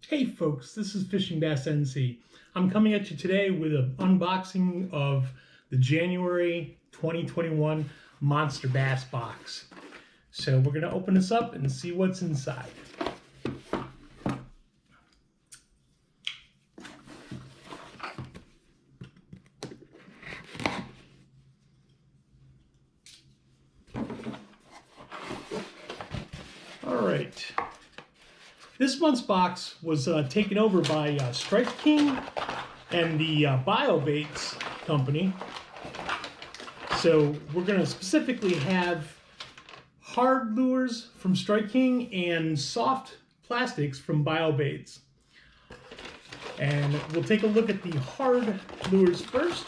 Hey folks, this is Fishing Bass NC. I'm coming at you today with an unboxing of the January 2021 Monsterbass Box. So we're going to open this up and see what's inside. All right. This month's box was taken over by Strike King and the BioBaits company. So we're going to specifically have hard lures from Strike King and soft plastics from BioBaits. And we'll take a look at the hard lures first.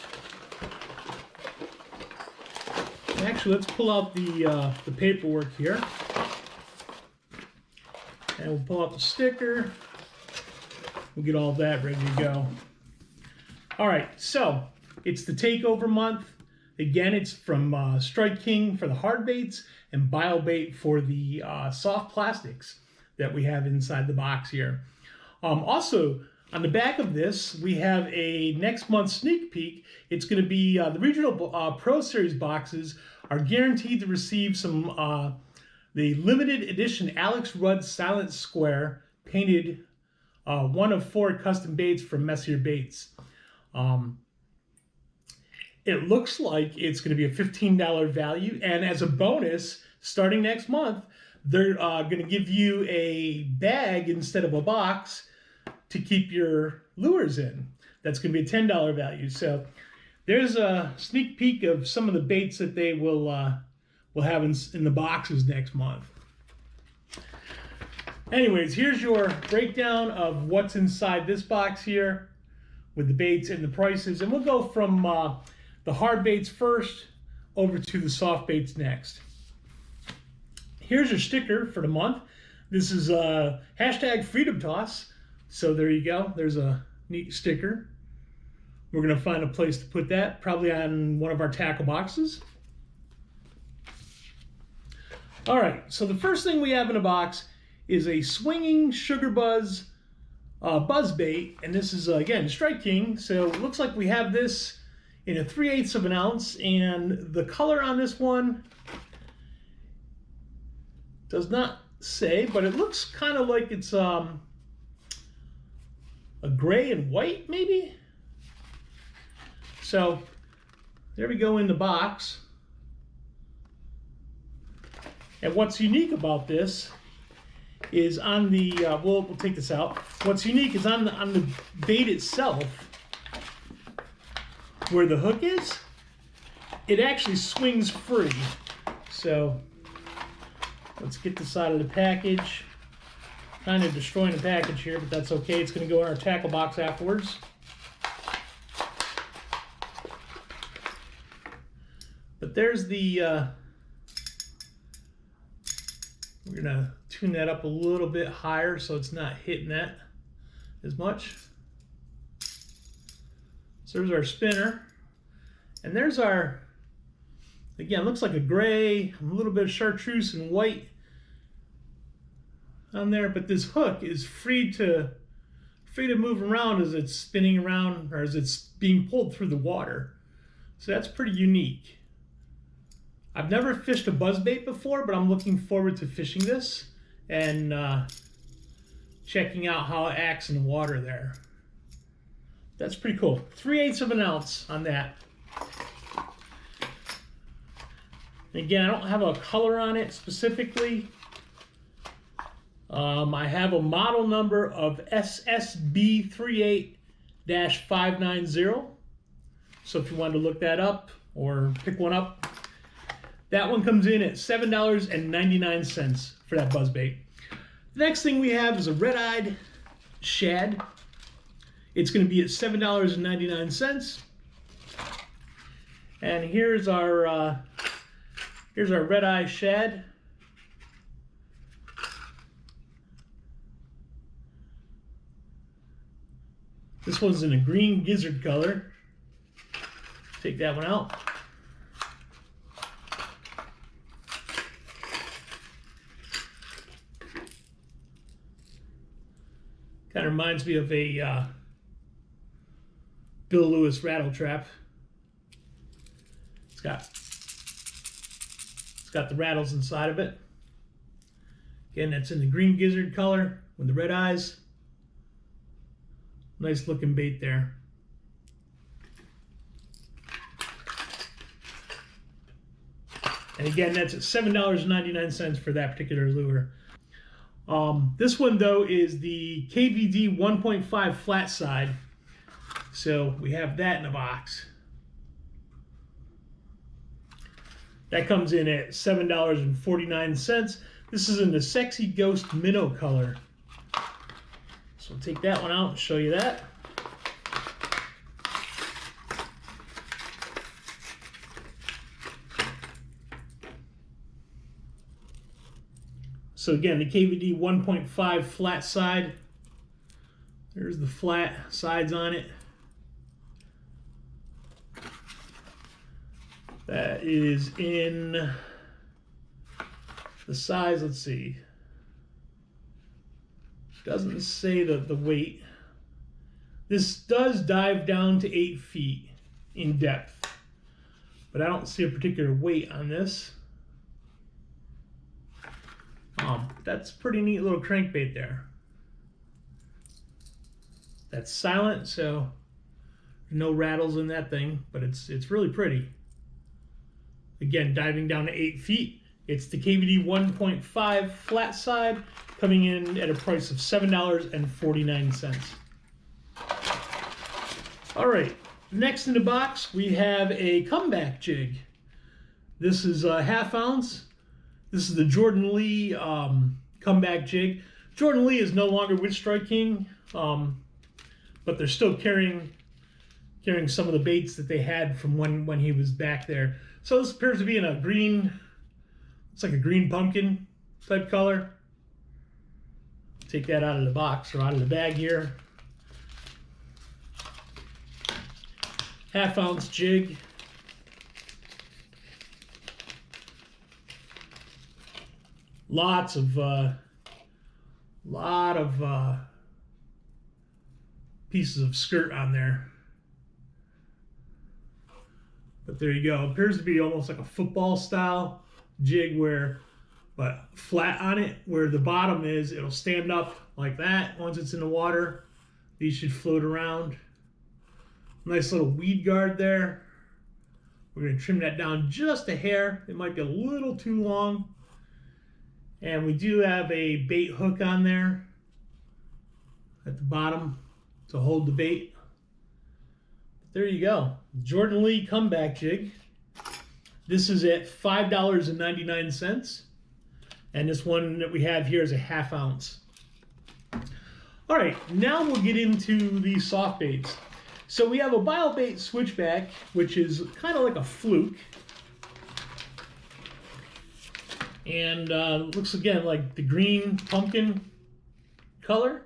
Actually, let's pull out the paperwork here. And we'll pull out the sticker. We'll get all that ready to go. All right, so it's the takeover month. Again, it's from Strike King for the hard baits and BioBait for the soft plastics that we have inside the box here. Also, on the back of this, we have a next month sneak peek. It's going to be the regional Pro Series boxes are guaranteed to receive some the limited edition Alex Rudd Silent Square painted one of 4 custom baits from Messier Baits. It looks like it's going to be a $15 value, and as a bonus, starting next month, they're going to give you a bag instead of a box to keep your lures in. That's going to be a $10 value. So there's a sneak peek of some of the baits that they will have in the boxes next month. Anyways, here's your breakdown of what's inside this box here with the baits and the prices. And we'll go from the hard baits first over to the soft baits next. Here's your sticker for the month. This is hashtag Freedom Toss. So there you go. There's a neat sticker. We're going to find a place to put that, probably on one of our tackle boxes. All right, so the first thing we have in a box is a swinging sugar buzz buzz bait, and this is again Strike King. So it looks like we have this in a 3/8 of an ounce, and the color on this one does not say, but it looks kind of like it's a gray and white maybe. So there we go in the box. And what's unique about this is on the, we'll take this out. What's unique is on the bait itself, where the hook is, it actually swings free. So let's get this out of the package. Kind of destroying the package here, but that's okay. It's going to go in our tackle box afterwards. But there's the, we're going to tune that up a little bit higher so it's not hitting that as much. So there's our spinner. And there's our, again, looks like a gray, a little bit of chartreuse and white on there. But this hook is free to move around as it's spinning around or as it's being pulled through the water. So that's pretty unique. I've never fished a buzzbait before, but I'm looking forward to fishing this and checking out how it acts in the water there. That's pretty cool. 3/8 of an ounce on that. Again, I don't have a color on it specifically. I have a model number of SSB38-590. So if you wanted to look that up or pick one up, that one comes in at $7.99 for that buzzbait. The next thing we have is a red-eyed shad. It's going to be at $7.99. And here's our red-eye shad. This one's in a green gizzard color. Take that one out. Kind of reminds me of a Bill Lewis rattle trap. It's got the rattles inside of it. Again, that's in the green gizzard color with the red eyes. Nice looking bait there. And again, that's at $7.99 for that particular lure. This one, though, is the KVD 1.5 flat side. So we have that in the box. That comes in at $7.49. This is in the Sexy Ghost Minnow color. So we'll take that one out and show you that. So again, the KVD 1.5 flat side. There's the flat sides on it. That is in the size, let's see. Doesn't say the weight. This does dive down to 8 feet in depth, but I don't see a particular weight on this. That's a pretty neat little crankbait there. That's silent, so no rattles in that thing, but it's really pretty. Again, diving down to 8 feet. It's the KVD 1.5 flat side, coming in at a price of $7.49. All right, next in the box, we have a comeback jig. This is a ½ ounce. This is the Jordan Lee comeback jig. Jordan Lee is no longer with Strike King, but they're still carrying some of the baits that they had from when he was back there. So this appears to be in a green, it's like a green pumpkin type color. Take that out of the box or out of the bag here. ½ ounce jig. Lot of pieces of skirt on there. But there you go. Appears to be almost like a football style jig but flat on it, where the bottom is, it'll stand up like that once it's in the water. These should float around. Nice little weed guard there. We're gonna trim that down just a hair. It might be a little too long. And we do have a bait hook on there at the bottom to hold the bait. There you go. Jordan Lee comeback jig. This is at $5.99. And this one that we have here is a ½ ounce. All right, now we'll get into the soft baits. So we have a BioBait switchback, which is kind of like a fluke. And looks again like the green pumpkin color.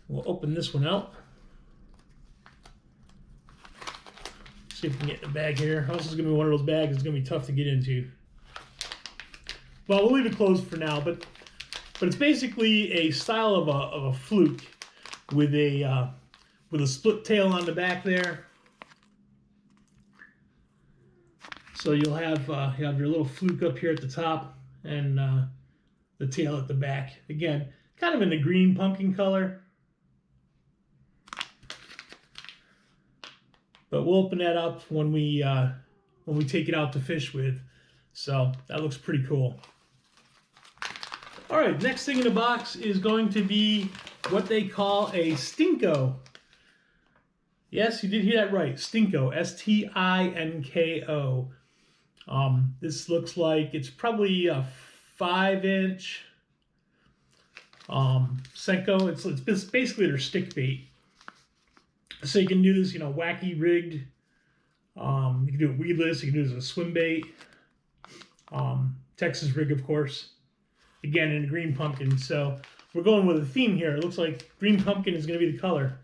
We'll open this one out. See if we can get in the bag here. This is going to be one of those bags that's going to be tough to get into. Well, we'll leave it closed for now, but it's basically a style of a fluke with a split tail on the back there. So you'll have your little fluke up here at the top and the tail at the back. Again, kind of in the green pumpkin color. But we'll open that up when we take it out to fish with. So that looks pretty cool. All right, next thing in the box is going to be what they call a Stinko. Yes, you did hear that right. Stinko, S-T-I-N-K-O. This looks like it's probably a 5-inch Senko. It's basically their stick bait. So you can do this, wacky rigged. You can do it weedless. You can do it as a swim bait. Texas rig, of course. Again, in green pumpkin. So we're going with a theme here. It looks like green pumpkin is going to be the color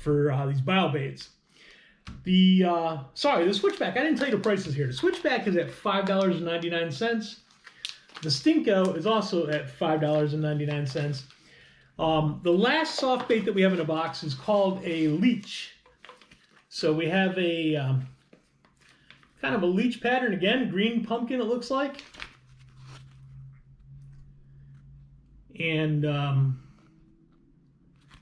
for these BioBaits. The switchback. I didn't tell you the prices here. The switchback is at $5.99. The Stinko is also at $5.99. The last soft bait that we have in the box is called a leech. So we have a kind of a leech pattern again, green pumpkin it looks like. And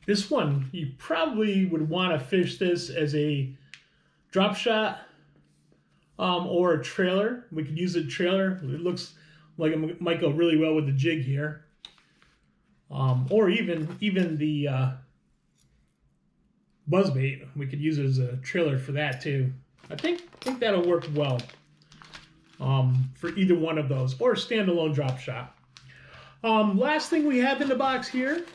this one, you probably would want to fish this as a drop shot or a trailer. We could use a trailer. It looks like it might go really well with the jig here. Or even the buzzbait, we could use it as a trailer for that too. I think that'll work well for either one of those, or a standalone drop shot. Last thing we have in the box here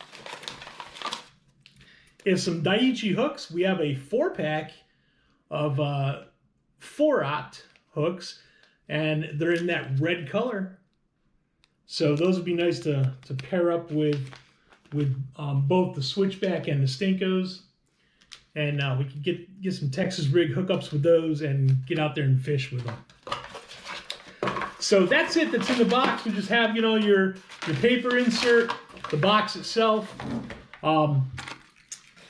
is some Daiichi hooks. We have a 4-pack of 4-aught hooks, and they're in that red color. So those would be nice to pair up with both the Switchback and the Stinkos. And we could get some Texas rig hookups with those and get out there and fish with them. So that's it that's in the box. We just have, you know, your paper insert, the box itself.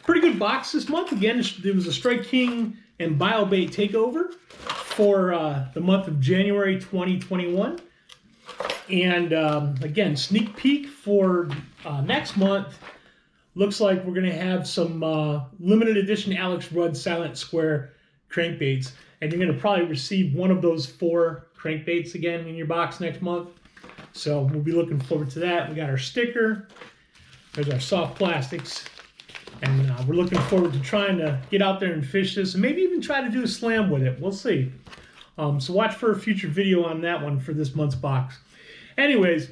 Pretty good box this month. Again, there was a Strike King and BioBait takeover for the month of January 2021. And again, sneak peek for next month. Looks like we're going to have some limited edition Alex Rudd Silent Square crankbaits. And you're going to probably receive one of those 4 crankbaits again in your box next month. So we'll be looking forward to that. We got our sticker. There's our soft plastics. And we're looking forward to trying to get out there and fish this. And maybe even try to do a slam with it. We'll see. So watch for a future video on that one for this month's box. Anyways,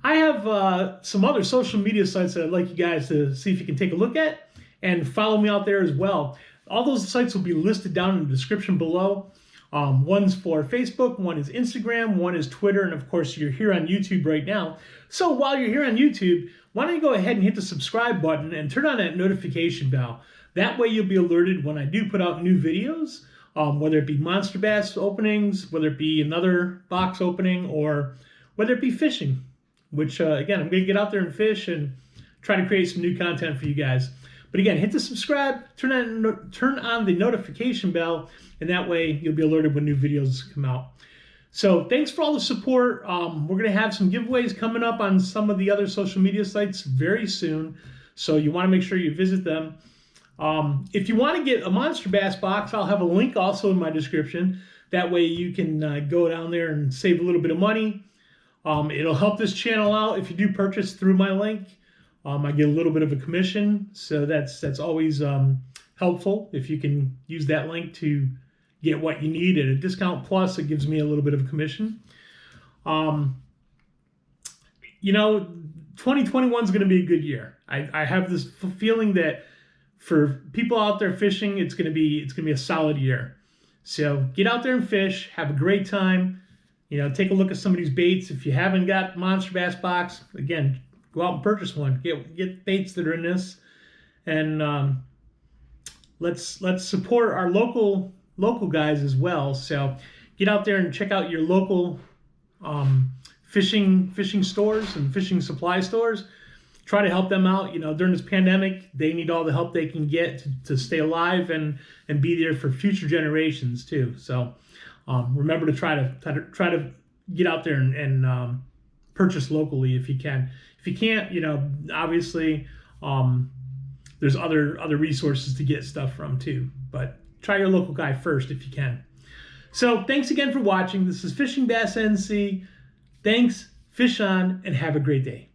I have some other social media sites that I'd like you guys to see if you can take a look at and follow me out there as well. All those sites will be listed down in the description below. One's for Facebook, one is Instagram, one is Twitter, and of course you're here on YouTube right now. So while you're here on YouTube, why don't you go ahead and hit the subscribe button and turn on that notification bell. That way you'll be alerted when I do put out new videos, whether it be Monster Bass openings, whether it be another box opening, or whether it be fishing. Which, again, I'm going to get out there and fish and try to create some new content for you guys. But again, hit the subscribe, turn on the notification bell, and that way you'll be alerted when new videos come out. So thanks for all the support. We're going to have some giveaways coming up on some of the other social media sites very soon. So you want to make sure you visit them. If you want to get a Monster Bass box, I'll have a link also in my description. That way you can go down there and save a little bit of money. It'll help this channel out if you do purchase through my link. I get a little bit of a commission, so that's always helpful if you can use that link to get what you need at a discount. Plus, it gives me a little bit of a commission. You know, 2021 is going to be a good year. I have this feeling that for people out there fishing, it's going to be a solid year. So get out there and fish, have a great time. You know, take a look at some of these baits. If you haven't got Monster Bass Box, again, go out and purchase one. Get baits that are in this, and let's support our local guys as well. So get out there and check out your local fishing stores and fishing supply stores. Try to help them out. You know, during this pandemic, they need all the help they can get to stay alive and be there for future generations too. So. Remember to try to get out there and purchase locally if you can. If you can't, you know, obviously there's other resources to get stuff from too. But try your local guy first if you can. So thanks again for watching. This is Fishing Bass NC. Thanks, fish on, and have a great day.